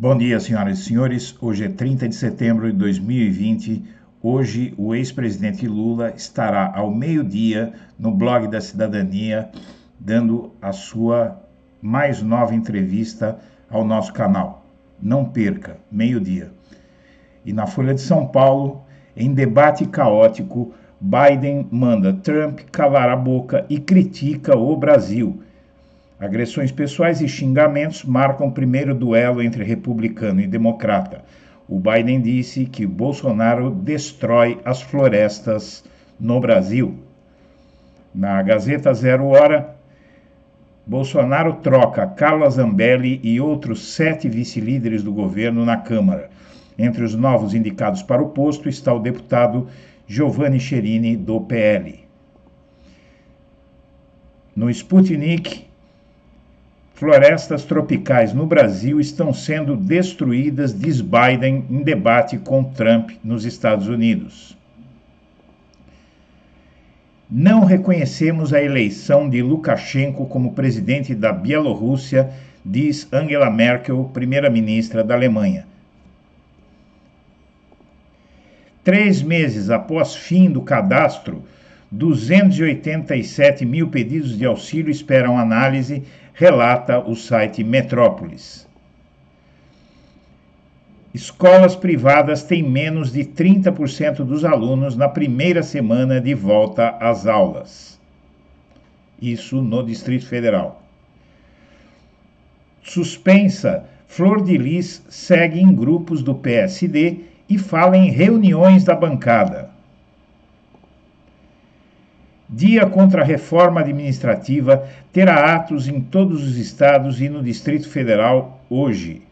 Bom dia, senhoras e senhores. Hoje é 30 de setembro de 2020. Hoje, o ex-presidente Lula estará ao meio-dia no Blog da Cidadania, dando a sua mais nova entrevista ao nosso canal. Não perca, meio-dia. E na Folha de São Paulo, em debate caótico, Biden manda Trump calar a boca e critica o Brasil. Agressões pessoais e xingamentos marcam o primeiro duelo entre republicano e democrata. O Biden disse que Bolsonaro destrói as florestas no Brasil. Na Gazeta Zero Hora, Bolsonaro troca Carla Zambelli e outros 7 vice-líderes do governo na Câmara. Entre os novos indicados para o posto está o deputado Giovanni Cherini, do PL. No Sputnik, florestas tropicais no Brasil estão sendo destruídas, diz Biden em debate com Trump nos Estados Unidos. Não reconhecemos a eleição de Lukashenko como presidente da Bielorrússia, diz Angela Merkel, primeira-ministra da Alemanha. 3 meses após fim do cadastro, 287 mil pedidos de auxílio esperam análise, relata o site Metrópolis. Escolas privadas têm menos de 30% dos alunos na primeira semana de volta às aulas. Isso no Distrito Federal. Suspensa, Flor de Lis segue em grupos do PSD e fala em reuniões da bancada. Dia contra a reforma administrativa terá atos em todos os estados e no Distrito Federal hoje.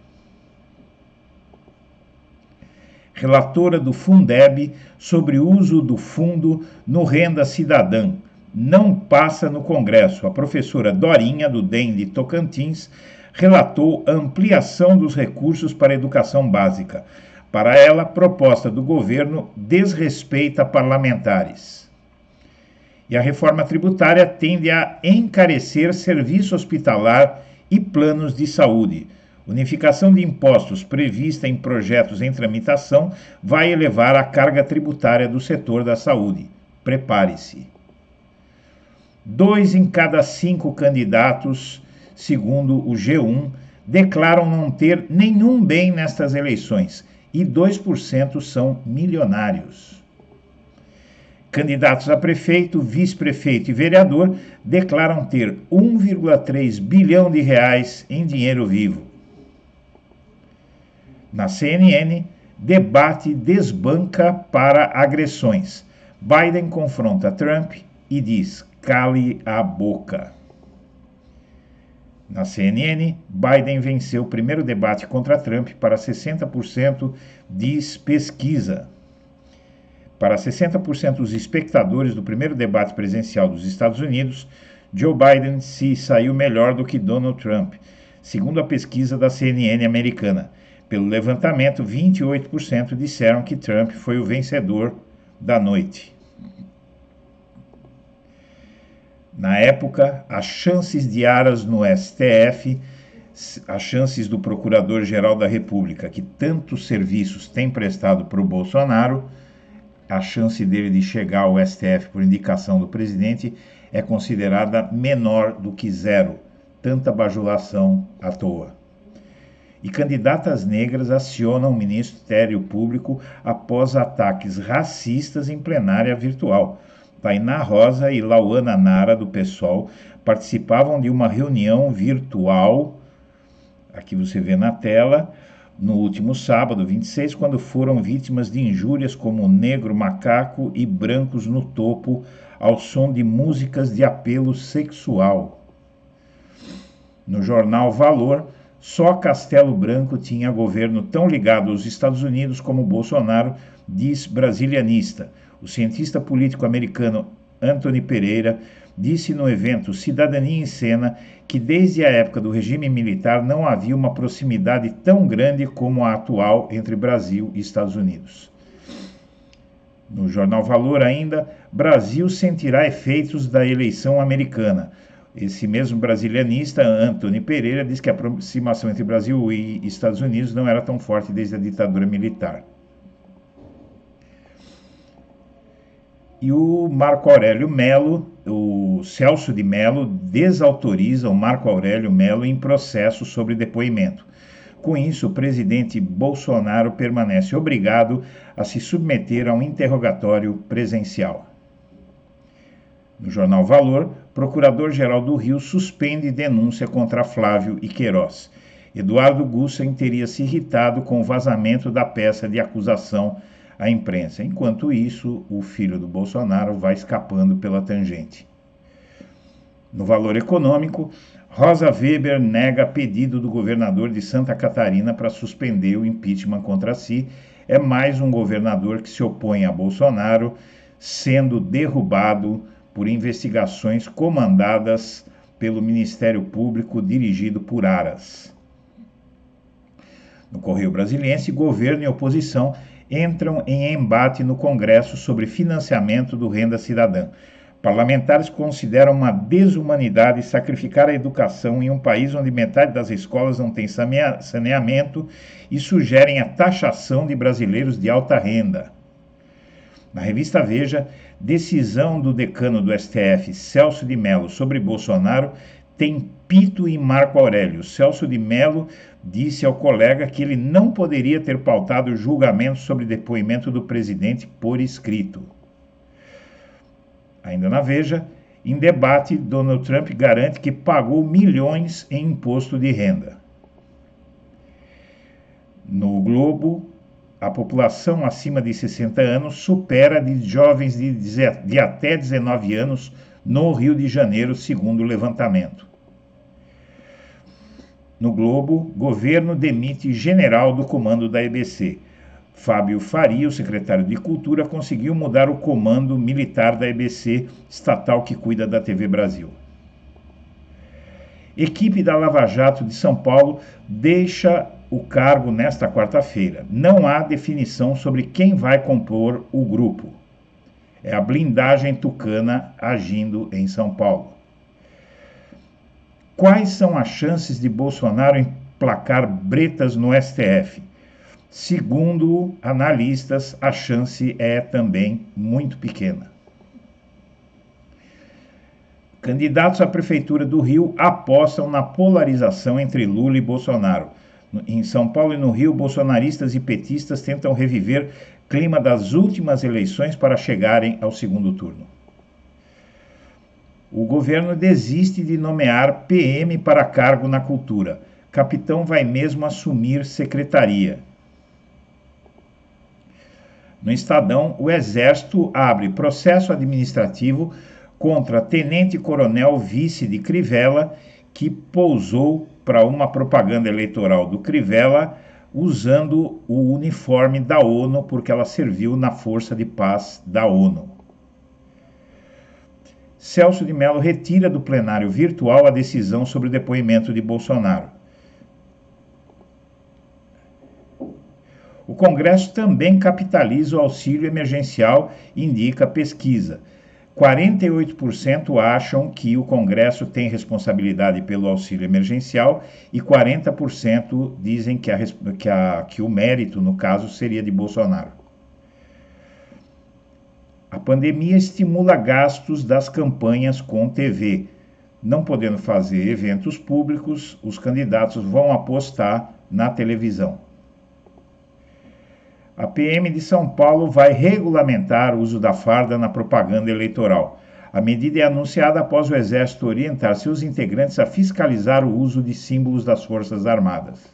Relatora do Fundeb sobre o uso do fundo no Renda Cidadã não passa no Congresso. A professora Dorinha, do DEM de Tocantins, relatou a ampliação dos recursos para a educação básica. Para ela, a proposta do governo desrespeita parlamentares. E a reforma tributária tende a encarecer serviço hospitalar e planos de saúde. Unificação de impostos prevista em projetos em tramitação vai elevar a carga tributária do setor da saúde. Prepare-se. 2 em cada 5 candidatos, segundo o G1, declaram não ter nenhum bem nestas eleições e 2% são milionários. Candidatos a prefeito, vice-prefeito e vereador declaram ter 1,3 bilhão de reais em dinheiro vivo. Na CNN, debate desbanca para agressões. Biden confronta Trump e diz: cale a boca. Na CNN, Biden venceu o primeiro debate contra Trump para 60%, diz pesquisa. Para 60% dos espectadores do primeiro debate presidencial dos Estados Unidos, Joe Biden se saiu melhor do que Donald Trump, segundo a pesquisa da CNN americana. Pelo levantamento, 28% disseram que Trump foi o vencedor da noite. Na época, as chances de aras no STF, as chances do Procurador-Geral da República, que tantos serviços tem prestado para o Bolsonaro, a chance dele de chegar ao STF por indicação do presidente é considerada menor do que 0. Tanta bajulação à toa. E candidatas negras acionam o Ministério Público após ataques racistas em plenária virtual. Tainá Rosa e Lauana Nara, do PSOL, participavam de uma reunião virtual, aqui você vê na tela, no último sábado, 26, quando foram vítimas de injúrias como negro, macaco e brancos no topo, ao som de músicas de apelo sexual. No jornal Valor, só Castelo Branco tinha governo tão ligado aos Estados Unidos como Bolsonaro, diz brasilianista. O cientista político americano Anthony Pereira disse no evento Cidadania em Cena que desde a época do regime militar não havia uma proximidade tão grande como a atual entre Brasil e Estados Unidos. No jornal Valor ainda, Brasil sentirá efeitos da eleição americana. Esse mesmo brasilianista, Antony Pereira, diz que a aproximação entre Brasil e Estados Unidos não era tão forte desde a ditadura militar. E o Marco Aurélio Melo, o Celso de Mello, desautoriza o Marco Aurélio Melo em processo sobre depoimento. Com isso, o presidente Bolsonaro permanece obrigado a se submeter a um interrogatório presencial. No jornal Valor, Procurador-Geral do Rio suspende denúncia contra Flávio e Queiroz. Eduardo Gussen teria se irritado com o vazamento da peça de acusação à imprensa. Enquanto isso, o filho do Bolsonaro vai escapando pela tangente. No Valor Econômico, Rosa Weber nega pedido do governador de Santa Catarina para suspender o impeachment contra si. É mais um governador que se opõe a Bolsonaro, sendo derrubado por investigações comandadas pelo Ministério Público dirigido por Aras. No Correio Brasiliense, governo e oposição entram em embate no Congresso sobre financiamento do Renda Cidadã. Parlamentares consideram uma desumanidade sacrificar a educação em um país onde metade das escolas não tem saneamento e sugerem a taxação de brasileiros de alta renda. Na revista Veja, decisão do decano do STF, Celso de Mello, sobre Bolsonaro tem pito em Marco Aurélio. Celso de Mello disse ao colega que ele não poderia ter pautado o julgamento sobre depoimento do presidente por escrito. Ainda na Veja, em debate, Donald Trump garante que pagou milhões em imposto de renda. No Globo, a população acima de 60 anos supera de jovens de até 19 anos no Rio de Janeiro, segundo o levantamento. No Globo, governo demite general do comando da EBC. Fábio Faria, o secretário de Cultura, conseguiu mudar o comando militar da EBC, estatal que cuida da TV Brasil. Equipe da Lava Jato de São Paulo deixa o cargo nesta quarta-feira. Não há definição sobre quem vai compor o grupo. É a blindagem tucana agindo em São Paulo. Quais são as chances de Bolsonaro emplacar bretas no STF? Segundo analistas, a chance é também muito pequena. Candidatos à Prefeitura do Rio apostam na polarização entre Lula e Bolsonaro. Em São Paulo e no Rio, bolsonaristas e petistas tentam reviver clima das últimas eleições para chegarem ao segundo turno. O governo desiste de nomear PM para cargo na cultura. Capitão vai mesmo assumir secretaria. No Estadão, o Exército abre processo administrativo contra tenente-coronel vice de Crivella, que pousou para uma propaganda eleitoral do Crivella usando o uniforme da ONU, porque ela serviu na Força de Paz da ONU. Celso de Mello retira do plenário virtual a decisão sobre o depoimento de Bolsonaro. O Congresso também capitaliza o auxílio emergencial, indica a pesquisa. 48% acham que o Congresso tem responsabilidade pelo auxílio emergencial e 40% dizem que o mérito, no caso, seria de Bolsonaro. A pandemia estimula gastos das campanhas com TV. Não podendo fazer eventos públicos, os candidatos vão apostar na televisão. A PM de São Paulo vai regulamentar o uso da farda na propaganda eleitoral. A medida é anunciada após o Exército orientar seus integrantes a fiscalizar o uso de símbolos das Forças Armadas.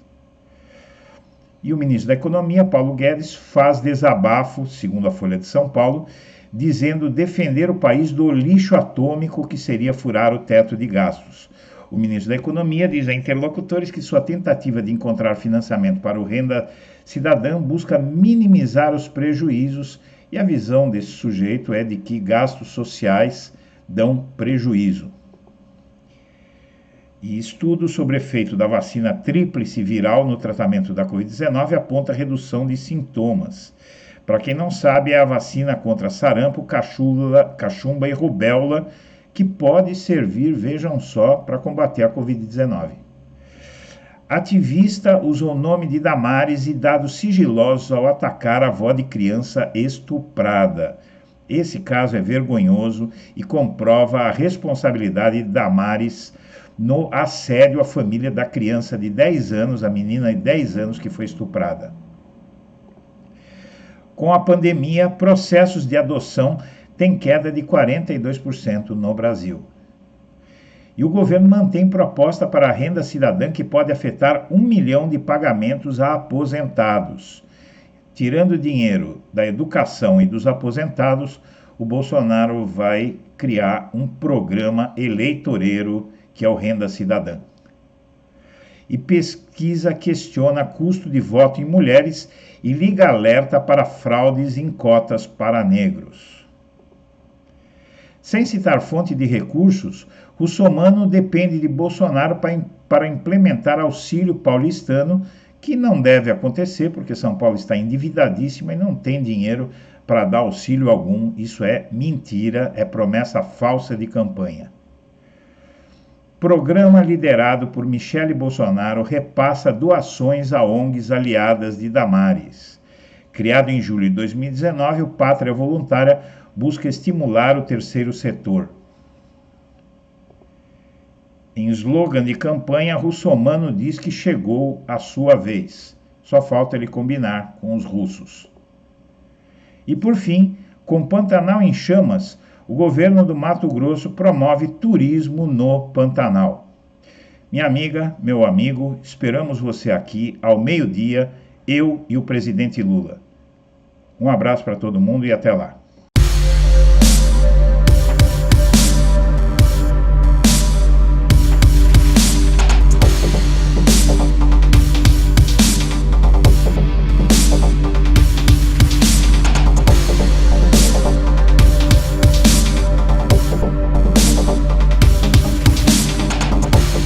E o ministro da Economia, Paulo Guedes, faz desabafo, segundo a Folha de São Paulo, dizendo defender o país do lixo atômico que seria furar o teto de gastos. O ministro da Economia diz a interlocutores que sua tentativa de encontrar financiamento para o Renda Cidadã busca minimizar os prejuízos e a visão desse sujeito é de que gastos sociais dão prejuízo. E estudos sobre efeito da vacina tríplice viral no tratamento da Covid-19 aponta redução de sintomas. Para quem não sabe, é a vacina contra sarampo, cachumba e rubéola que pode servir, vejam só, para combater a Covid-19. Ativista usou o nome de Damares e dados sigilosos ao atacar a avó de criança estuprada. Esse caso é vergonhoso e comprova a responsabilidade de Damares no assédio à família da criança de 10 anos, a menina de 10 anos que foi estuprada. Com a pandemia, processos de adoção têm queda de 42% no Brasil. E o governo mantém proposta para a renda cidadã que pode afetar 1 milhão de pagamentos a aposentados. Tirando dinheiro da educação e dos aposentados, o Bolsonaro vai criar um programa eleitoreiro que é o Renda Cidadã. E pesquisa questiona custo de voto em mulheres e liga alerta para fraudes em cotas para negros. Sem citar fonte de recursos, Russomano depende de Bolsonaro para implementar auxílio paulistano, que não deve acontecer, porque São Paulo está endividadíssima e não tem dinheiro para dar auxílio algum. Isso é mentira, é promessa falsa de campanha. Programa liderado por Michele Bolsonaro repassa doações a ONGs aliadas de Damares. Criado em julho de 2019, o Pátria Voluntária busca estimular o terceiro setor. Em slogan de campanha, Russomano diz que chegou a sua vez. Só falta ele combinar com os russos. E por fim, com Pantanal em chamas, o governo do Mato Grosso promove turismo no Pantanal. Minha amiga, meu amigo, esperamos você aqui ao meio-dia, eu e o presidente Lula. Um abraço para todo mundo e até lá.